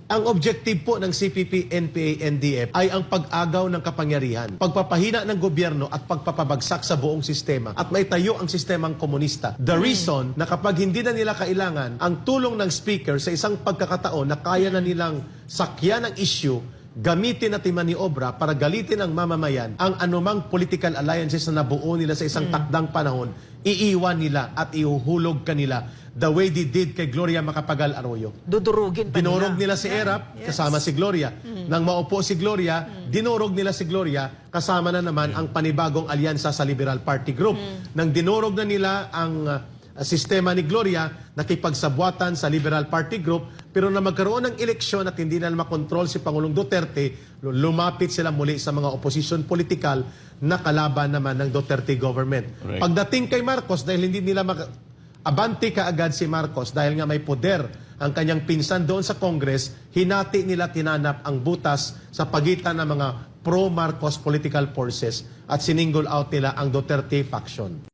Ang objective po ng CPP, NPA, NDF ay ang pag-agaw ng kapangyarihan, pagpapahina ng gobyerno at pagpapabagsak sa buong sistema at maitayo ang sistemang komunista. The reason na kapag hindi na nila kailangan ang tulong ng speaker sa isang pagkakataon na kaya na nilang sakyan ang issue, gamitin at maniobra para galitin ang mamamayan, ang anumang political alliances na nabuo nila sa isang takdang panahon, iiwan nila at ihuhulog kanila the way they did kay Gloria Macapagal Arroyo. Dudurugin pa Dinurog nila si Erap, kasama si Gloria. Nang maupo si Gloria, dinurog nila si Gloria, kasama na naman ang panibagong alyansa sa Liberal Party Group. Nang dinurog na nila ang sistema ni Gloria, nakipagsabwatan sa Liberal Party Group, pero na magkaroon ng eleksyon at hindi na makontrol si Pangulong Duterte, lumapit sila muli sa mga opposition political na kalaban naman ng Duterte government. Right. Pagdating kay Marcos, dahil hindi nila abante kaagad si Marcos dahil nga may poder ang kanyang pinsan doon sa Congress, hinati nila tinanap ang butas sa pagitan ng mga pro-Marcos political forces at sininggle out nila ang Duterte faction.